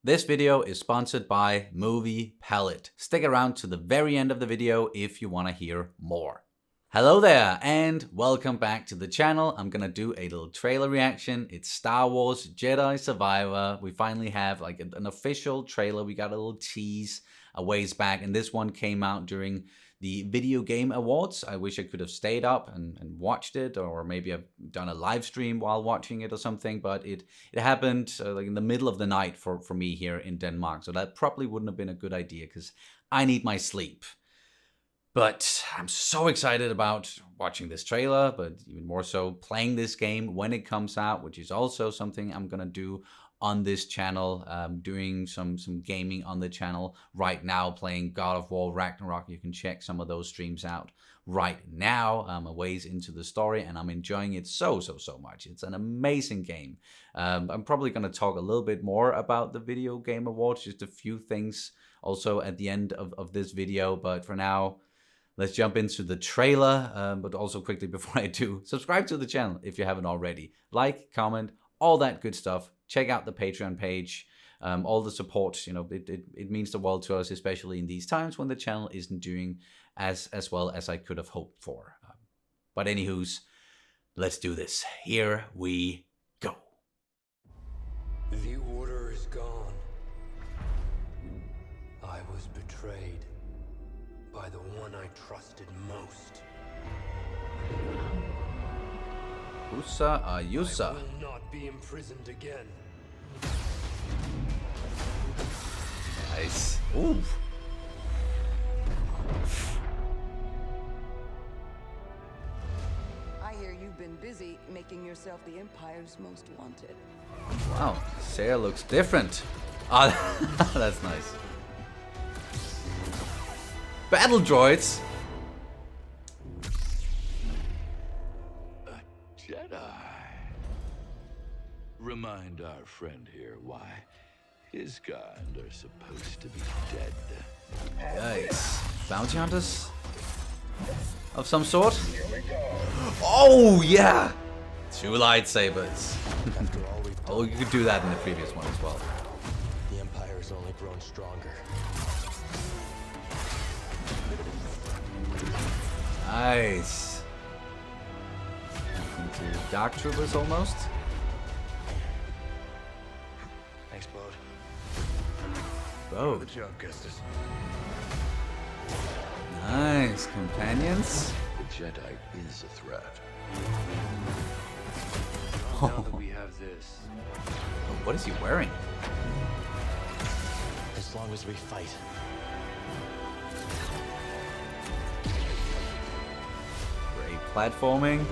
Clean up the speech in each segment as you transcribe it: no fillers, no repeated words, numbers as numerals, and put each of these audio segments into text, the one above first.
This video is sponsored by Movie Palette. Stick around to the very end of the video if you want to hear more. Hello there and welcome back to the channel. I'm gonna do a little trailer reaction. It's Star Wars Jedi Survivor. We finally have like an official trailer. We got a little tease a ways back, and this one came out during the Video Game Awards. I wish I could have stayed up and watched it, or maybe I've done a live stream while watching it or something, but it happened like in the middle of the night for me here in Denmark, so that probably wouldn't have been a good idea because I need my sleep. But I'm so excited about watching this trailer, but even more so playing this game when it comes out, which is also something I'm gonna do on this channel. Doing some gaming on the channel right now, playing God of War Ragnarok. You can check some of those streams out right now. I'm a ways into the story and I'm enjoying it so much. It's an amazing game. I'm probably gonna talk a little bit more about the Video Game Awards, just a few things also at the end of this video, but for now, let's jump into the trailer, but also quickly before I do, subscribe to the channel if you haven't already. Like, comment, all that good stuff. Check out the Patreon page. All the support, you know, it means the world to us, especially in these times when the channel isn't doing as well as I could have hoped for. But anywho's, let's do this. Here we go. The order is gone. I was betrayed by the one I trusted most. Usa Ayusa. I will not be imprisoned again. Nice. Ooh. I hear you've been busy making yourself the Empire's most wanted. Wow, Sarah looks different. Ah, that's nice. Battle droids. Jedi. Remind our friend here why his kind are supposed to be dead. Yikes. Bounty hunters? Of some sort? Oh, yeah! 2 lightsabers. Oh, you could do that in the previous one as well. The Empire has only grown stronger. Nice. Into Dark Troopers almost. Thanks, Bode. Oh, Good job, Gustus. nice. Companions. The Jedi is a threat. Now that we have this, What is he wearing? as long as we fight. Great platforming.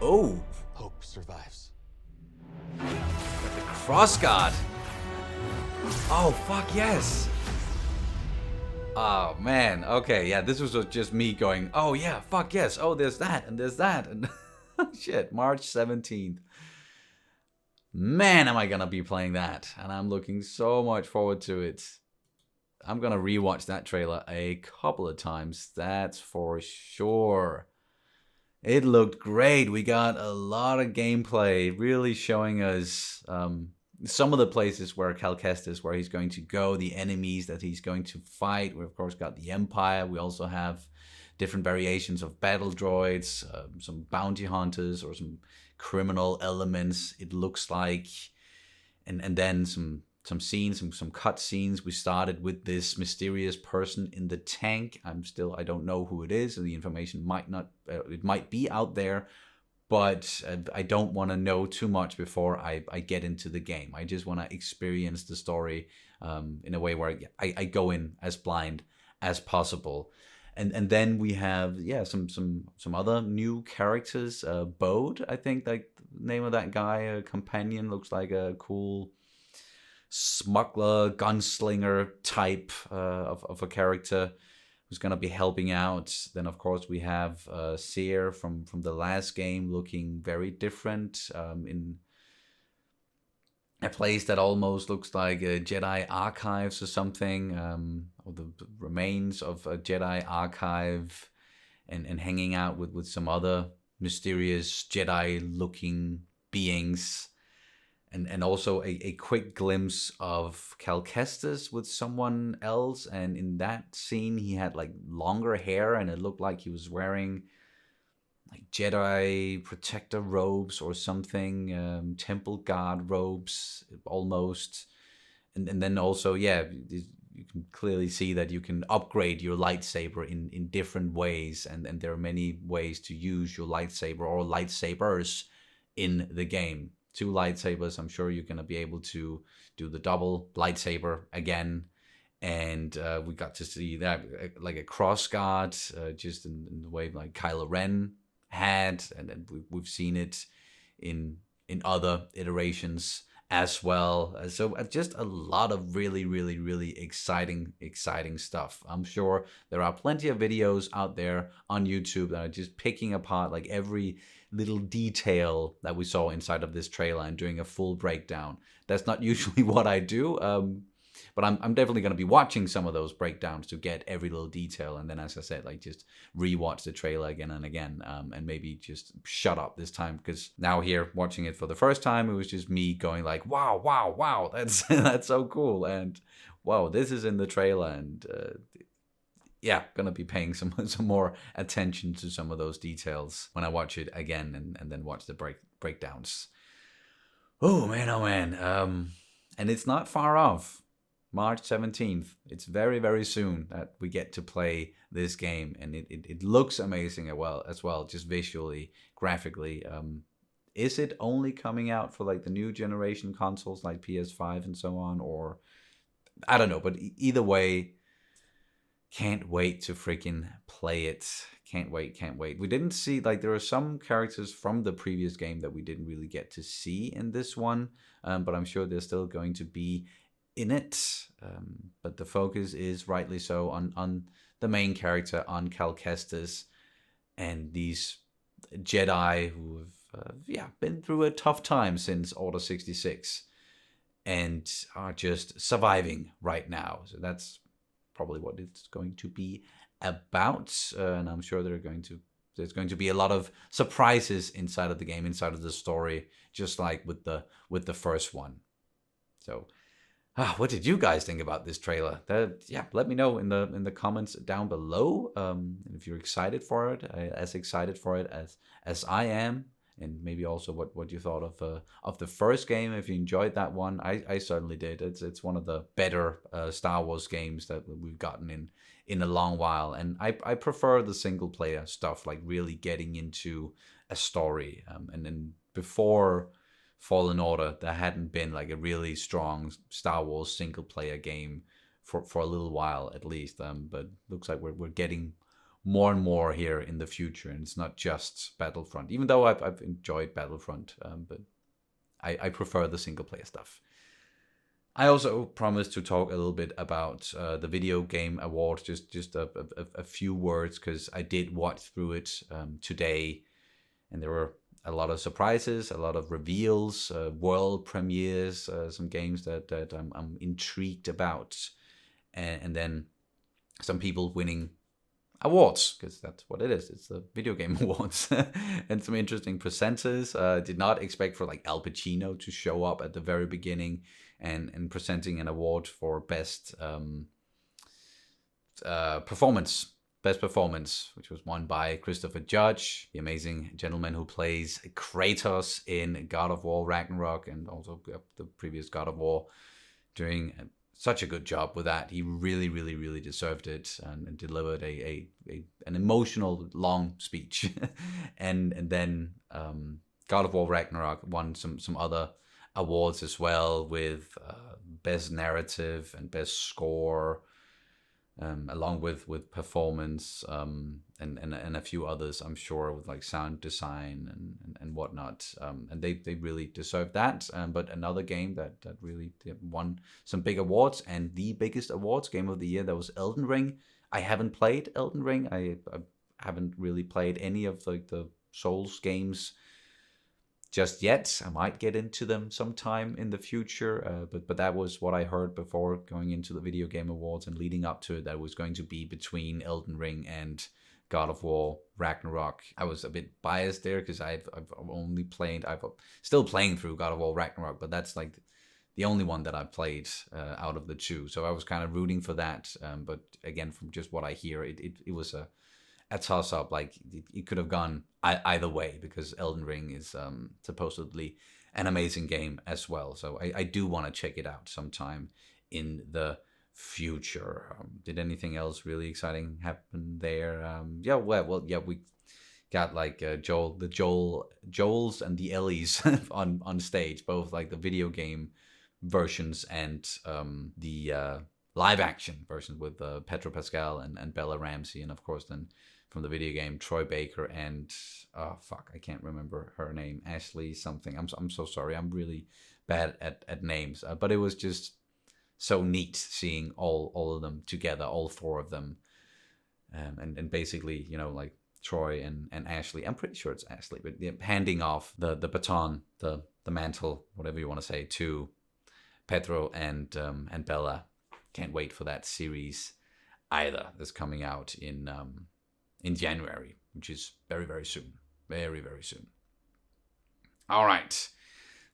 Oh, Hope survives. the cross guard. Oh, fuck yes. Oh, man. Okay, yeah, this was just me going, oh, yeah, fuck yes. Oh, there's that, and there's that. And shit, March 17th. Man, am I gonna be playing that. And I'm looking so much forward to it. I'm gonna rewatch that trailer a couple of times, that's for sure. It looked great. We got a lot of gameplay, really showing us some of the places where Cal Kestis, where he's going to go, the enemies that he's going to fight. We of course got the Empire. We also have different variations of battle droids, some bounty hunters or some criminal elements, it looks like, and then some scenes, some cut scenes. We started with this mysterious person in the tank. I don't know who it is, and the information it might be out there, but I don't want to know too much before I get into the game. I just want to experience the story in a way where I go in as blind as possible. And then we have some other new characters. Bode, I think, like the name of that guy, a companion, looks like a cool smuggler, gunslinger type of a character who's gonna be helping out. Then of course we have Seer from the last game, looking very different, in a place that almost looks like a Jedi archives or something, or the remains of a Jedi archive, and hanging out with some other mysterious Jedi looking beings. And also a quick glimpse of Cal Kestis with someone else, and in that scene he had like longer hair and it looked like he was wearing like Jedi protector robes or something, temple guard robes almost. And then also, yeah, you can clearly see that you can upgrade your lightsaber in different ways, and there are many ways to use your lightsaber or lightsabers in the game. 2 lightsabers, I'm sure you're going to be able to do the double lightsaber again. And we got to see that like a cross guard, just in the way like Kylo Ren had, and then we've seen it in other iterations as well. So just a lot of really, really, really exciting stuff. I'm sure there are plenty of videos out there on YouTube that are just picking apart like every little detail that we saw inside of this trailer and doing a full breakdown. That's not usually what I do, but I'm definitely going to be watching some of those breakdowns to get every little detail, and then, as I said, like just rewatch the trailer again and again, and maybe just shut up this time, because now here watching it for the first time, it was just me going like, wow, wow, wow, that's that's so cool, and wow, this is in the trailer, and yeah, gonna be paying some more attention to some of those details when I watch it again and then watch the breakdowns. Oh man, and it's not far off. March 17th. It's very, very soon that we get to play this game, and it looks amazing as well, just visually, graphically. Is it only coming out for like the new generation consoles like PS5 and so on, or I don't know, but either way, can't wait to freaking play it. Can't wait. We didn't see, like, there are some characters from the previous game that we didn't really get to see in this one, but I'm sure they're still going to be in it. But the focus is rightly so on the main character, on Cal Kestis, and these Jedi who have been through a tough time since Order 66 and are just surviving right now. So that's probably what it's going to be about, and I'm sure there's going to be a lot of surprises inside of the game, inside of the story, just like with the first one. So what did you guys think about this trailer? Let me know in the comments down below, if you're excited for it, as excited for it as I am, and maybe also what you thought of the first game. If you enjoyed that one, I certainly did. It's one of the better Star Wars games that we've gotten in a long while, and I prefer the single player stuff, like really getting into a story. And then before Fallen Order, there hadn't been like a really strong Star Wars single player game for a little while at least. But looks like we're getting more and more here in the future, and it's not just Battlefront, even though I've enjoyed Battlefront, but I prefer the single player stuff. I also promised to talk a little bit about the Video Game Award, just a few words, because I did watch through it today, and there were a lot of surprises, a lot of reveals, world premieres, some games that I'm intrigued about, and then some people winning awards, because that's what it is. It's the Video Game Awards. And some interesting presenters. Did not expect for like Al Pacino to show up at the very beginning and presenting an award for best performance. Best performance, which was won by Christopher Judge, the amazing gentleman who plays Kratos in God of War Ragnarok, and also the previous God of War, doing such a good job with that. He really, really, really deserved it, and delivered an emotional, long speech. and then God of War Ragnarok won some other awards as well, with best narrative and best score, along with performance, and a few others, I'm sure, with like sound design and whatnot. And they really deserve that. But another game that really won some big awards, and the biggest awards, game of the year, that was Elden Ring. I haven't played Elden Ring. I haven't really played any of the Souls games just yet. I might get into them sometime in the future, but that was what I heard before going into the Video Game Awards and leading up to it, that it was going to be between Elden Ring and God of War Ragnarok. I was a bit biased there because I've still playing through God of War Ragnarok, but that's like the only one that I've played out of the two. So I was kind of rooting for that. But again, from just what I hear, it was a toss up. Like it could have gone either way, because Elden Ring is supposedly an amazing game as well. So I do want to check it out sometime in the future. Did anything else really exciting happen there? We got like Joels and the Ellies on stage, both like the video game versions and the live action versions with Pedro Pascal and Bella Ramsey, and of course then from the video game Troy Baker and I can't remember her name, Ashley something. I'm so sorry, I'm really bad at names, but it was just so neat seeing all of them together, all four of them, and basically, you know, like Troy and Ashley. I'm pretty sure it's Ashley, but handing off the baton, the mantle, whatever you want to say, to Pedro and Bella. Can't wait for that series either. That's coming out in January, which is very, very soon. Very, very soon. All right.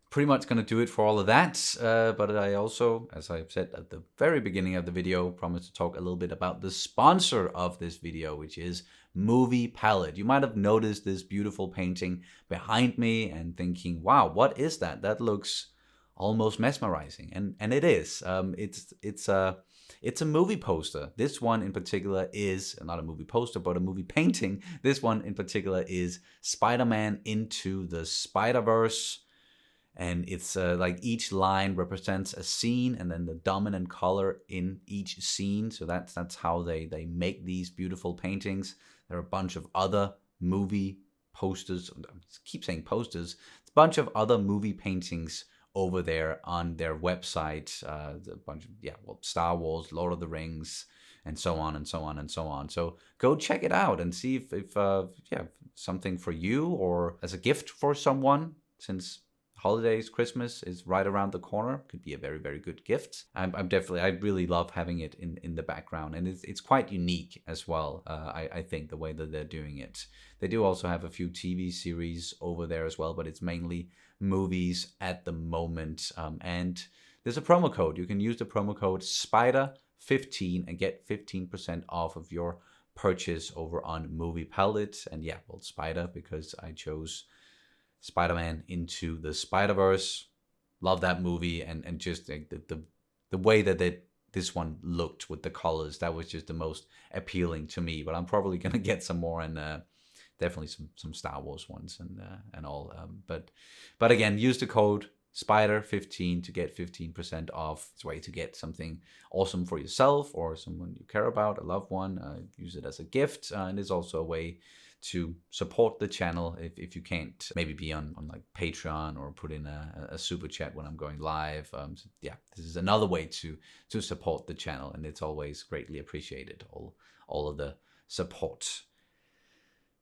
Pretty much going to do it for all of that. But I also, as I've said at the very beginning of the video, promised to talk a little bit about the sponsor of this video, which is Movie Palette. You might have noticed this beautiful painting behind me and thinking, wow, what is that? That looks almost mesmerizing. And it is. It's a movie poster. This one in particular is not a movie poster, but a movie painting. This one in particular is Spider-Man Into the Spider-Verse. And it's like each line represents a scene, and then the dominant color in each scene. So that's how they make these beautiful paintings. There are a bunch of other movie posters. I keep saying posters. It's a bunch of other movie paintings over there on their website. A bunch of Star Wars, Lord of the Rings, and so on and so on and so on. So go check it out and see if something for you or as a gift for someone, since holidays, Christmas is right around the corner. Could be a very, very good gift. I really love having it in the background, and it's quite unique as well. I think the way that they're doing it. They do also have a few TV series over there as well, but it's mainly movies at the moment. And there's a promo code. You can use the promo code SPIDER15 and get 15% off of your purchase over on Movie Palette. And Spider, because I chose Spider-Man Into the Spider-Verse. Love that movie, and just the way that this one looked with the colors, that was just the most appealing to me. But I'm probably gonna get some more, and definitely some Star Wars ones and all. But again, use the code SPIDER15 to get 15% off. It's a way to get something awesome for yourself or someone you care about, a loved one. Use it as a gift, and it's also a way to support the channel if you can't maybe be on like Patreon or put in a super chat when I'm going live. This is another way to support the channel, and it's always greatly appreciated, all of the support.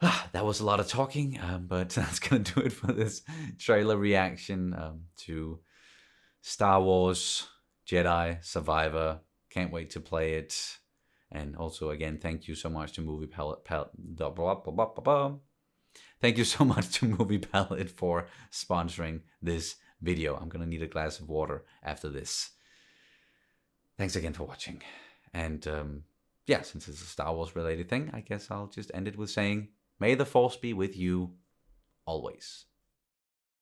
That was a lot of talking, but that's gonna do it for this trailer reaction to Star Wars Jedi Survivor. Can't wait to play it. And also, again, thank you so much to Movie Palette. Thank you so much to Movie Palette for sponsoring this video. I'm gonna need a glass of water after this. Thanks again for watching. And since it's a Star Wars related thing, I guess I'll just end it with saying, may the Force be with you always.